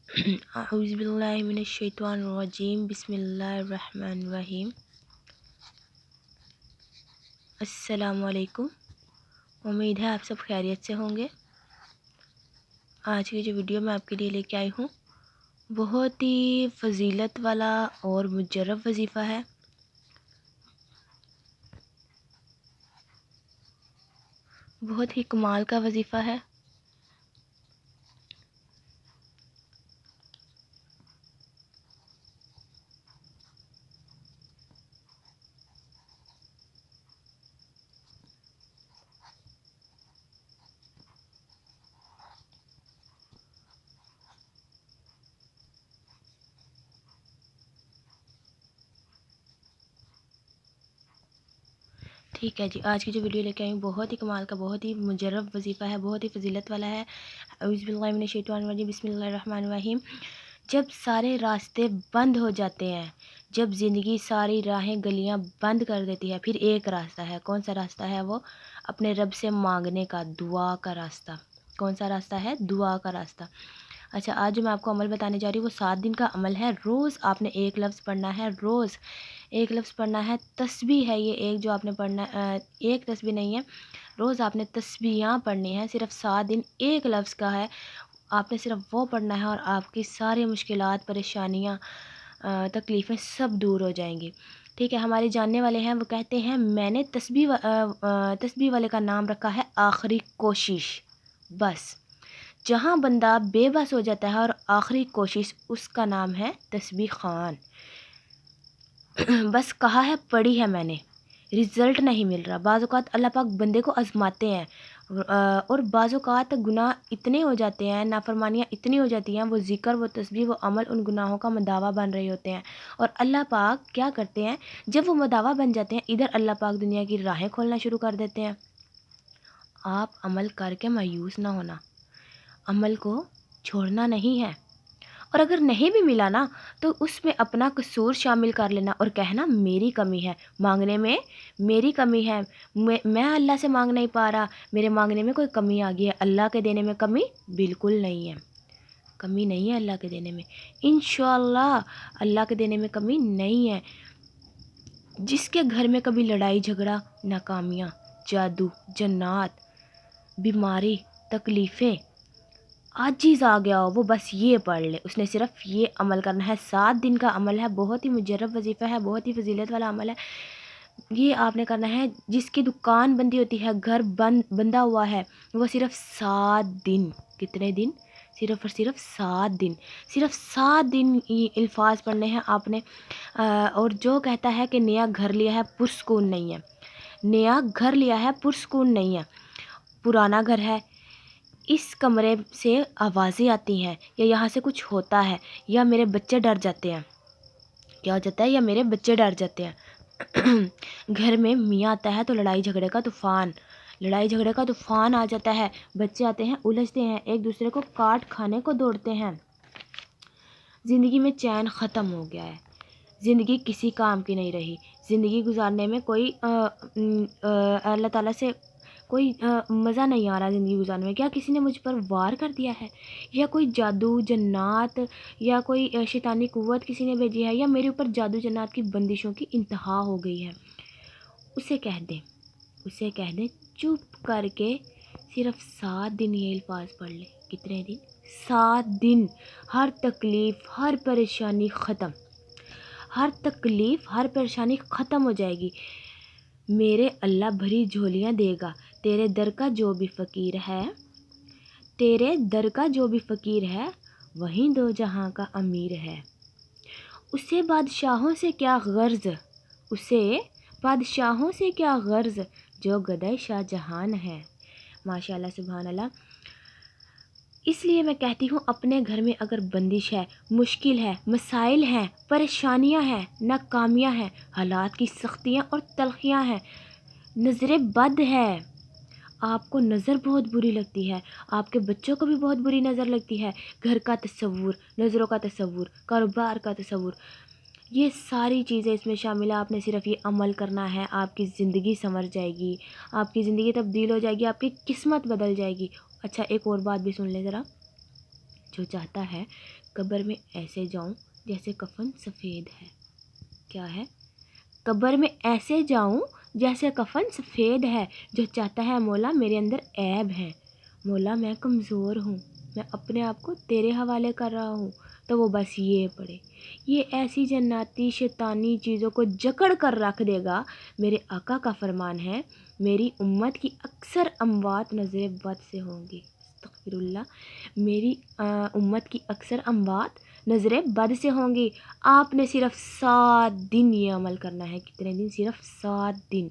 अऊज़ुबिल्लाहिमिनश्शैतानिर्रजीम बिस्मिल्लाहिर्रहमानिर्रहीम। अस्सलामुअलैकुम। उम्मीद है आप सब खैरियत से होंगे। आज की जो वीडियो मैं आपके लिए लेके आई हूँ बहुत ही फ़जीलत वाला और मुजर्रब वजीफ़ा है। बहुत ही कमाल का वजीफ़ा है। ठीक है जी, आज की जो वीडियो लेके आई हूँ बहुत ही कमाल का, बहुत ही मुजर्रब वजीफ़ा है, बहुत ही फ़जीलत वाला है। अऊज़ुबिल्लाहिमिनश्शैतानिर्रजीम बिस्मिल्लाहिर्रहमानिर्रहीम। जब सारे रास्ते बंद हो जाते हैं, जब ज़िंदगी सारी राहें गलियां बंद कर देती है, फिर एक रास्ता है। कौन सा रास्ता है वो? अपने रब से मांगने का, दुआ का रास्ता। कौन सा रास्ता है? दुआ का रास्ता। अच्छा, आज जो मैं आपको अमल बताने जा रही हूँ वो 7 दिन का अमल है। रोज़ आपने एक लफ्ज़ पढ़ना है, रोज़ एक लफ्ज़ पढ़ना है। तस्बीह है ये एक जो आपने पढ़ना एक तस्बीह नहीं है, रोज़ आपने तस्बीहां पढ़नी है। सिर्फ 7 दिन एक लफ्ज़ का है, आपने सिर्फ वो पढ़ना है और आपकी सारी मुश्किलात, परेशानियाँ, तकलीफ़ें सब दूर हो जाएंगी। ठीक है, हमारे जानने वाले हैं वो कहते हैं मैंने तस्बीह वाले का नाम रखा है आखिरी कोशिश। बस जहाँ बंदा बेबस हो जाता है और आखिरी कोशिश, उसका नाम है तस्बीह खान। बस कहा है, पढ़ी है मैंने, रिज़ल्ट नहीं मिल रहा। बाज़ औक़ात अल्लाह पाक बंदे को आज़माते हैं और बाज़ औक़ात गुनाह इतने हो जाते हैं, नाफरमानियाँ इतनी हो जाती हैं, वो ज़िक्र, वो तस्बीह, वो अमल उन गुनाहों का मदावा बन रहे होते हैं। और अल्लाह पाक क्या करते हैं, जब वो मदावा बन जाते हैं, इधर अल्लाह पाक दुनिया की राहें खोलना शुरू कर देते हैं। आप अमल करके मायूस ना होना, अमल को छोड़ना नहीं है। और अगर नहीं भी मिला ना, तो उसमें अपना कसूर शामिल कर लेना और कहना मेरी कमी है, मांगने में मेरी कमी है, मैं अल्लाह से मांग नहीं पा रहा, मेरे मांगने में कोई कमी आ गई है। अल्लाह के देने में कमी बिल्कुल नहीं है, कमी नहीं है अल्लाह के देने में। इंशाअल्लाह अल्लाह के देने में कमी नहीं है। जिसके घर में कभी लड़ाई झगड़ा, नाकामियाँ, जादू, जन्नात, बीमारी, तकलीफ़ें, आजीज़ आ गया हो, वो बस ये पढ़ ले। उसने सिर्फ ये अमल करना है। 7 दिन का अमल है, बहुत ही मुजर्रब वजीफ़ा है, बहुत ही फजीलत वाला अमल है। ये आपने करना है। जिसकी दुकान बंदी होती है, घर बंदा हुआ है, वो सिर्फ 7 दिन, कितने दिन? सिर्फ और सिर्फ 7 दिन, सिर्फ 7 दिन ये अल्फाज पढ़ने हैं आपने। और जो कहता है कि नया घर लिया है पुरस्कून नहीं है, नया घर लिया है पुरस्कून नहीं है, पुराना घर है, इस कमरे से आवाज़ें आती हैं, या यहाँ से कुछ होता है, या मेरे बच्चे डर जाते हैं, क्या हो जाता है, या मेरे बच्चे डर जाते हैं। घर में मियाँ आता है तो लड़ाई झगड़े का तूफ़ान, लड़ाई झगड़े का तूफ़ान आ जाता है। बच्चे आते हैं, उलझते हैं, एक दूसरे को काट खाने को दौड़ते हैं। ज़िंदगी में चैन ख़त्म हो गया है, ज़िंदगी किसी काम की नहीं रही। ज़िंदगी गुजारने में कोई अल्लाह ताला से कोई मज़ा नहीं आ रहा ज़िंदगी गुजारने में। क्या किसी ने मुझ पर वार कर दिया है, या कोई जादू जन्नात, या कोई शैतानी कुव्वत किसी ने भेजी है, या मेरे ऊपर जादू जन्नात की बंदिशों की इंतहा हो गई है? उसे कह दें, उसे कह दें चुप करके सिर्फ 7 दिन ये अल्फाज पढ़ ले। कितने दिन? 7 दिन। हर तकलीफ़, हर परेशानी ख़त्म, हर तकलीफ़, हर परेशानी ख़त्म हो जाएगी। मेरे अल्लाह भरी झोलियाँ देगा। तेरे दर का जो भी फ़कीर है, तेरे दर का जो भी फ़कीर है, वहीं दो जहाँ का अमीर है। उसे बादशाहों से क्या गर्ज़, उसे बादशाहों से क्या गर्ज़, जो गदे शाहजहान है। माशाअल्लाह, सुभान अल्लाह। इसलिए मैं कहती हूँ, अपने घर में अगर बंदिश है, मुश्किल है, मसाइल हैं, परेशानियाँ हैं, नाकामियाँ हैं, हालात की सख्तियाँ और तलखियाँ हैं, नज़रें बद है, आपको नज़र बहुत बुरी लगती है, आपके बच्चों को भी बहुत बुरी नज़र लगती है, घर का तसव्वुर, नज़रों का तसव्वुर, कारोबार का तसव्वुर, ये सारी चीज़ें इसमें शामिल है। आपने सिर्फ ये अमल करना है, आपकी ज़िंदगी संवर जाएगी, आपकी ज़िंदगी तब्दील हो जाएगी, आपकी किस्मत बदल जाएगी। अच्छा, एक और बात भी सुन लें ज़रा। जो चाहता है कब्र में ऐसे जाऊं जैसे कफन सफ़ेद है। क्या है? कब्र में ऐसे जाऊं जैसे कफन सफ़ेद है। जो चाहता है मौला मेरे अंदर ऐब है। मौला मैं कमज़ोर हूँ, मैं अपने आप को तेरे हवाले कर रहा हूँ। तो वो बस ये पढ़े, ये ऐसी जन्नती शैतानी चीज़ों को जकड़ कर रख देगा। मेरे आका का फरमान है, मेरी उम्मत की अक्सर अमवात नज़र बद से होंगी। अस्तग़फिरुल्लाह। मेरी उम्मत की अक्सर अमवात नज़रें बद से होंगी। आपने सिर्फ 7 दिन ये अमल करना है। कितने दिन? सिर्फ 7 दिन।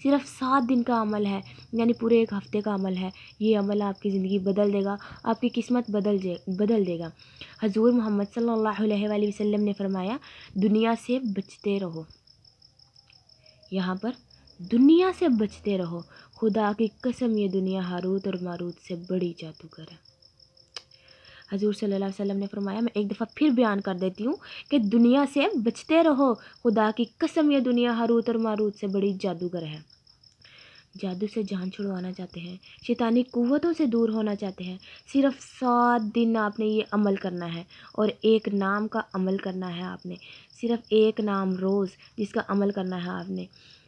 सिर्फ 7 दिन का अमल है, यानी पूरे एक हफ्ते का अमल है। ये अमल आपकी ज़िंदगी बदल देगा, आपकी किस्मत बदल देगा। हज़ूर मोहम्मद सल्लल्लाहु अलैहि वसल्लम ने फरमाया, दुनिया से बचते रहो। यहाँ पर दुनिया से बचते रहो। खुदा की कसम ये दुनिया हारूत और मारूत से बड़ी जादूगर है। हजूर सल्लल्लाहु अलैहि वसल्लम ने फरमाया, मैं एक दफ़ा फिर बयान कर देती हूँ कि दुनिया से बचते रहो। खुदा की कसम ये दुनिया हारूत और मारूत से बड़ी जादूगर है। जादू से जान छुड़वाना चाहते हैं, शैतानी कुव्वतों से दूर होना चाहते हैं, सिर्फ 7 दिन आपने ये अमल करना है और एक नाम का अमल करना है आपने। सिर्फ एक नाम रोज़ जिसका अमल करना है आपने।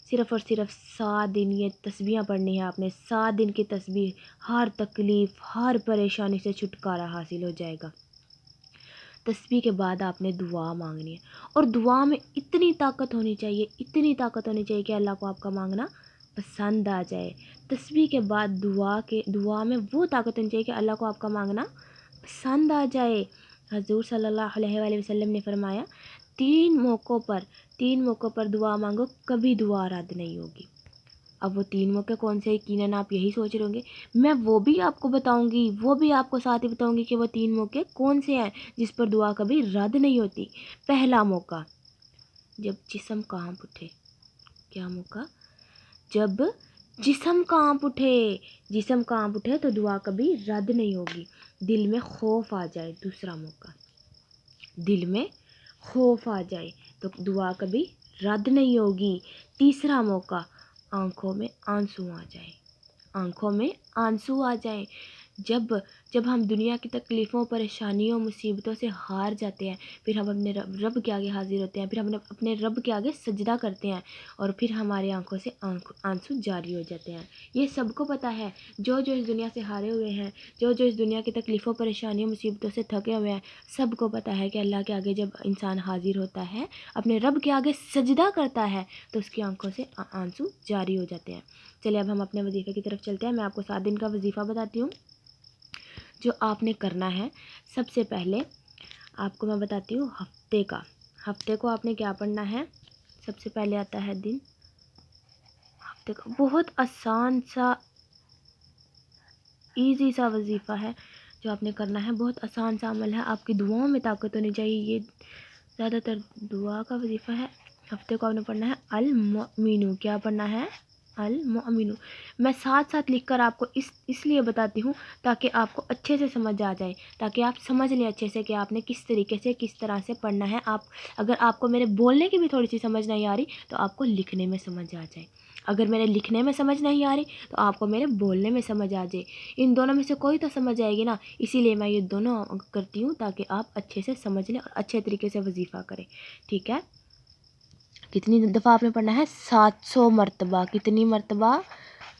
सिर्फ और सिर्फ 7 दिन ये तस्बीहां पढ़नी है आपने। 7 दिन की तस्बीह, हर तकलीफ़ हर परेशानी से छुटकारा हासिल हो जाएगा। तस्बीह के बाद आपने दुआ मांगनी है और दुआ में इतनी ताकत होनी चाहिए, इतनी ताकत होनी चाहिए कि अल्लाह को आपका मांगना पसंद आ जाए। तस्बीह के बाद दुआ में वो ताकत होनी चाहिए कि अल्लाह को आपका मांगना पसंद आ जाए। हजूर सल्लल्लाहु अलैहि वसल्लम ने फरमाया, 3 मौक़ों पर दुआ मांगो, कभी दुआ रद्द नहीं होगी। अब वो 3 मौके कौन से? यकीनन आप यही सोच रहे होंगे। मैं वो भी आपको बताऊंगी, वो भी आपको साथ ही बताऊंगी कि वो 3 मौके कौन से हैं जिस पर दुआ कभी रद्द नहीं होती। पहला मौका, जब जिस्म कांप उठे। क्या मौका? जब जिस्म कांप उठे। जिस्म कांप उठे तो दुआ कभी रद्द नहीं होगी। दिल में खौफ आ जाए। दूसरा मौका, दिल में खौफ आ जाए तो दुआ कभी रद्द नहीं होगी। तीसरा मौका, आंखों में आंसू आ जाए। आंखों में आंसू आ जाए। जब जब हम दुनिया की तकलीफ़ों, परेशानियों, मुसीबतों से हार जाते हैं, फिर हम अपने रब के आगे हाजिर होते हैं, फिर हम अपने रब के आगे सजदा करते हैं और फिर हमारी आंखों से आंसू जारी हो जाते हैं। ये सबको पता है। जो जो इस दुनिया से हारे हुए हैं, जो जो इस दुनिया की तकलीफ़ों, परेशानियों, मुसीबतों से थके हुए हैं, सबको पता है कि अल्लाह के आगे जब इंसान हाजिर होता है, अपने रब के आगे सजदा करता है, तो उसकी आंखों से आंसू जारी हो जाते हैं। चलिए अब हम अपने वजीफ़े की तरफ चलते हैं। मैं आपको 7 दिन का वजीफ़ा बताती हूँ जो आपने करना है। सबसे पहले आपको मैं बताती हूँ हफ्ते को आपने क्या पढ़ना है। सबसे पहले आता है दिन हफ्ते का। बहुत आसान सा, ईजी सा वजीफ़ा है जो आपने करना है। बहुत आसान सा अमल है। आपकी दुआओं में ताकत होनी चाहिए। ये ज़्यादातर दुआ का वजीफ़ा है। हफ्ते को आपने पढ़ना है अल मोमिनु। क्या पढ़ना है? अल मोमिनु। मैं साथ साथ लिखकर आपको इसलिए बताती हूँ ताकि आपको अच्छे से समझ आ जाए, ताकि आप समझ लें अच्छे से कि आपने किस तरीके से, किस तरह से पढ़ना है। अगर आपको मेरे बोलने की भी थोड़ी सी समझ नहीं आ रही तो आपको लिखने में समझ आ जाए। अगर मेरे लिखने में समझ नहीं आ रही तो आपको मेरे बोलने में समझ आ जाए। इन दोनों में से कोई तो समझ आएगी ना। इसीलिए मैं ये दोनों करती हूँ ताकि आप अच्छे से समझ लें और अच्छे तरीके से वजीफ़ा करें। ठीक है? कितनी दफ़ा आपने पढ़ना है? 700 मरतबा। कितनी मरतबा?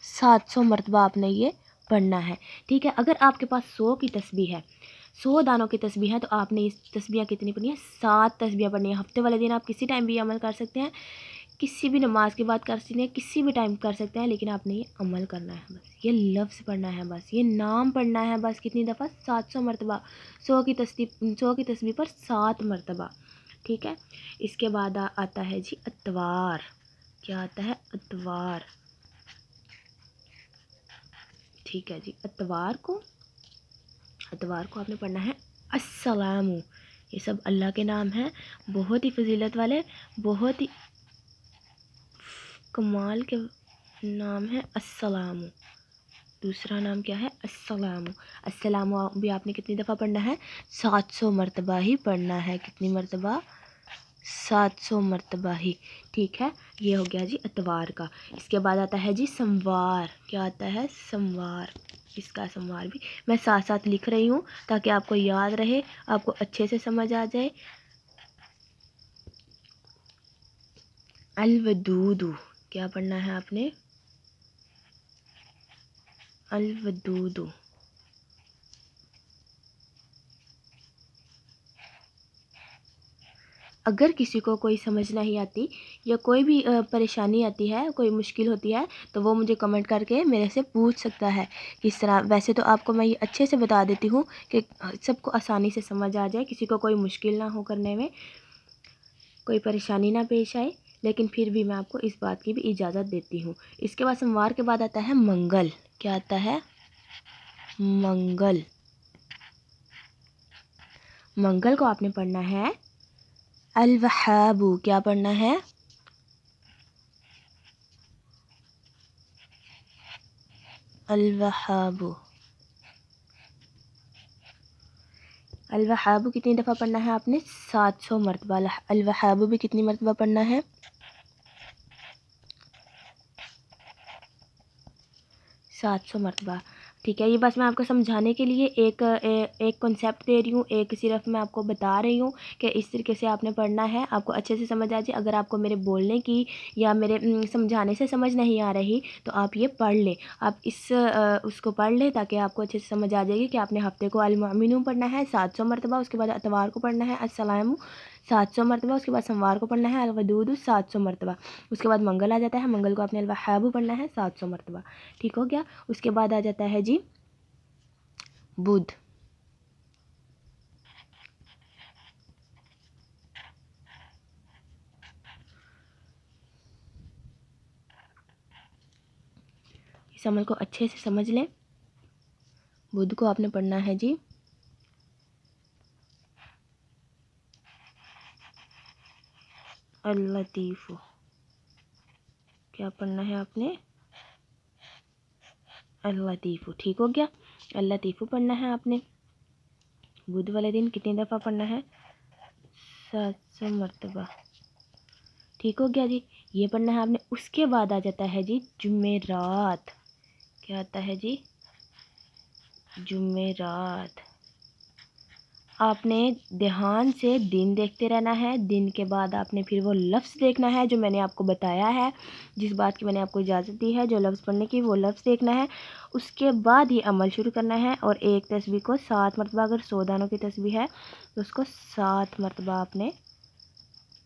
700 मरतबा आपने ये पढ़ना है। ठीक है? अगर आपके पास 100 की तस्बीह है, 100 दानों की तस्बीह है, तो आपने इस तस्बीह कितनी पढ़नी है? 7 तस्बीह पढ़नी है। हफ्ते वाले दिन आप किसी टाइम भी अमल कर सकते हैं, किसी भी नमाज के बाद कर सकते हैं, किसी भी टाइम कर सकते हैं, लेकिन आपने ये अमल करना है। बस ये लफ्ज़ पढ़ना है, बस ये नाम पढ़ना है। बस कितनी दफ़ा? 700 मरतबा। 100 की तस्बीह पर 7 मरतबा। ठीक है? इसके बाद आता है जी अतवार। क्या आता है? अतवार। ठीक है जी। अतवार को आपने पढ़ना है अस्सलामु। ये सब अल्लाह के नाम हैं, बहुत ही फजीलत वाले, बहुत ही कमाल के नाम है अस्सलामु। दूसरा नाम क्या है? अस्सलामु। अस्सलामु भी आपने कितनी दफ़ा पढ़ना है? 700 मरतबा ही पढ़ना है। कितनी मरतबा? 700 मरतबा ही। ठीक है, ये हो गया जी इतवार का। इसके बाद आता है जी सोमवार। क्या आता है? सोमवार। इसका सोमवार भी मैं साथ साथ लिख रही हूँ ताकि आपको याद रहे, आपको अच्छे से समझ आ जाए। अलवदूदु, क्या पढ़ना है आपने? अलवदूदु। अगर किसी को कोई समझ नहीं आती या कोई भी परेशानी आती है, कोई मुश्किल होती है, तो वो मुझे कमेंट करके मेरे से पूछ सकता है किस तरह। वैसे तो आपको मैं ये अच्छे से बता देती हूँ कि सबको आसानी से समझ आ जाए, किसी को कोई मुश्किल ना हो करने में, कोई परेशानी ना पेश आए, लेकिन फिर भी मैं आपको इस बात की भी इजाज़त देती हूँ। इसके बाद सोमवार के बाद आता है मंगल। क्या आता है? मंगल। मंगल को आपने पढ़ना है अल-वहाबु। क्या पढ़ना है? अल-वहाबु। अल-वहाबु कितनी दफ़ा पढ़ना है आपने? 700 मरतबा। अल-वहाबु भी कितनी मरतबा पढ़ना है? 700 मरतबा। ठीक है, ये बस मैं आपको समझाने के लिए एक कॉन्सेप्ट दे रही हूँ, एक सिर्फ मैं आपको बता रही हूँ कि इस तरीके से आपने पढ़ना है, आपको अच्छे से समझ आ जाए। अगर आपको मेरे बोलने की या मेरे समझाने से समझ नहीं आ रही तो आप ये पढ़ लें, आप उसको पढ़ लें ताकि आपको अच्छे से समझ आ जाएगी कि आपने हफ्ते को अल-मुमिनून पढ़ना है 700 मरतबा, उसके बाद इतवार को पढ़ना है अस्सलामु 700 मरतबा, उसके बाद सोमवार को पढ़ना है अल-वदूदु 700 मरतबा, उसके बाद मंगल आ जाता है, मंगल को आपने अल-वहाबु पढ़ना है 700 मरतबा। ठीक हो गया। उसके बाद आ जाता है जी बुध। इस अमल को अच्छे से समझ लें। बुध को आपने पढ़ना है जी अल-लतीफ़ु। क्या पढ़ना है आपने? अल-लतीफ़ु। ठीक हो गया, अल-लतीफ़ु पढ़ना है आपने। बुध वाले दिन कितनी दफ़ा पढ़ना है? 700 मरतबा। ठीक हो गया जी, ये पढ़ना है आपने। उसके बाद आ जाता है जी जुमेरात। क्या आता है जी? जुमेरात। आपने ध्यान से दिन देखते रहना है, दिन के बाद आपने फिर वो लफ्ज़ देखना है जो मैंने आपको बताया है, जिस बात की मैंने आपको इजाज़त दी है, जो लफ्ज़ पढ़ने की, वो लफ्ज़ देखना है। उसके बाद ही अमल शुरू करना है और एक तस्बीह को 7 मरतबा, अगर 100 दानों की तस्बीह है तो उसको 7 मरतबा आपने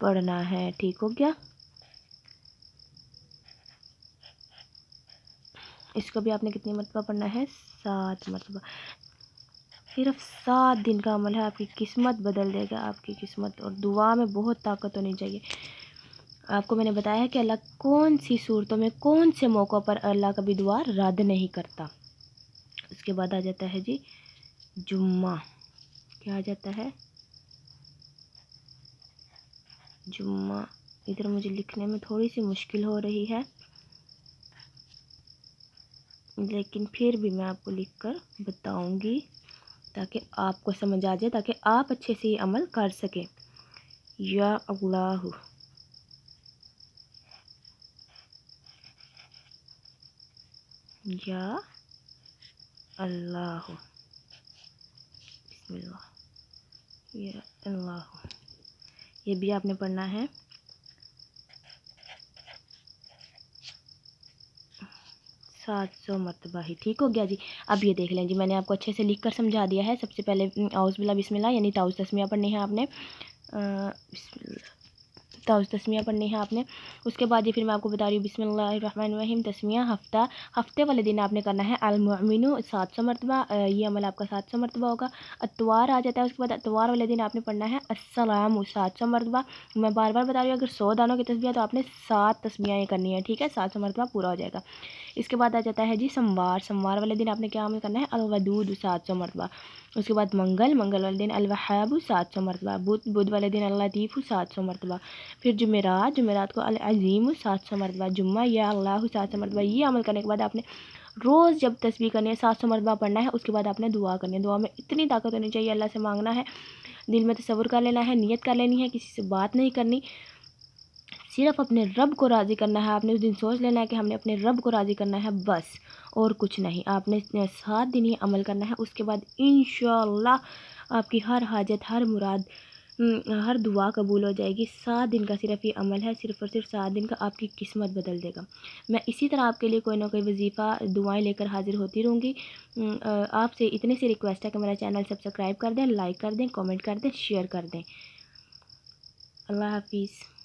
पढ़ना है। ठीक हो गया। इसको भी आपने कितनी मरतबा पढ़ना है? 7 मरतबा। सिर्फ 7 दिन का अमल है, आपकी किस्मत बदल देगा, आपकी किस्मत। और दुआ में बहुत ताकत होनी चाहिए। आपको मैंने बताया है कि अल्लाह कौन सी सूरतों में, कौन से मौक़ों पर अल्लाह कभी दुआ रद्द नहीं करता। उसके बाद आ जाता है जी जुम्मा। क्या आ जाता है? जुम्मा। इधर मुझे लिखने में थोड़ी सी मुश्किल हो रही है, लेकिन फिर भी मैं आपको लिख कर बताऊँगी ताकि आपको समझ आ जाए, ताकि आप अच्छे से ये अमल कर सकें। या अल्लाह। या अल्लाह। बिस्मिल्लाह। या अल्लाह। ये भी आपने पढ़ना है 700 मरतबा ही। ठीक हो गया जी। अब ये देख लें जी, मैंने आपको अच्छे से लिख कर समझा दिया है। सबसे पहले औज़ बिल्ला बिस्मिल्लाह यानी ताउज़ तस्मिया पढ़नी है आपने। ताउज़ तस्मिया पढ़नी है आपने। उसके बाद ये फिर मैं आपको बता रही हूँ बिस्मिल्लाहिर्रहमानिर्रहीम तस्मिया हफ्ते वाले दिन आपने करना है अल-मुमिनु 700 मरतबा। ये अमल आपका 700 मरतबा होगा। अतवार आ जाता है, उसके बाद अतवार वाले दिन आपने पढ़ना है अस्सलामु 700 मरतबा। मैं बार बार बता रही हूँ, अगर 100 दानों की तस्बीह तो आपने 7 तस्बियाँ करनी है। ठीक है, 700 मरतबा पूरा हो जाएगा। इसके बाद आ जाता है जी सोमवार। सोमवार वाले दिन आपने क्या अमल करना है? अल-वदूद 700 मरतबा। उसके बाद मंगल वाले दिन अल-वहाब 700 मरतबा। बुध वाले दिन अल-लतीफ़ 700 मरतबा। फिर जुमेरात को अल-अज़ीम 700 मरतबा। जुम्मा या अल्लाह 700 मरतबा। ये अमल करने के बाद आपने रोज़ जब तस्बीह करनी है 700 मरतबा पढ़ना है, उसके बाद आपने दुआ करनी है। दुआ में इतनी ताकत होनी चाहिए, अल्लाह से मांगना है, दिल में तसव्वुर कर लेना है, नियत कर लेनी है, किसी से बात नहीं करनी, सिर्फ़ अपने रब को राज़ी करना है। आपने उस दिन सोच लेना है कि हमने अपने रब को राज़ी करना है बस, और कुछ नहीं। आपने 7 दिन ही अमल करना है, उसके बाद इंशाअल्लाह आपकी हर हाजत, हर मुराद, हर दुआ कबूल हो जाएगी। 7 दिन का सिर्फ़ ये अमल है, सिर्फ़ और सिर्फ 7 दिन का आपकी किस्मत बदल देगा। मैं इसी तरह आपके लिए कोई ना कोई वजीफ़ा, दुआएं लेकर हाज़िर होती रहूँगी। आपसे इतनी सी रिक्वेस्ट है कि मेरा चैनल सब्सक्राइब कर दें, लाइक कर दें, कमेंट कर दें, शेयर कर दें। अल्लाह हाफ़िज़।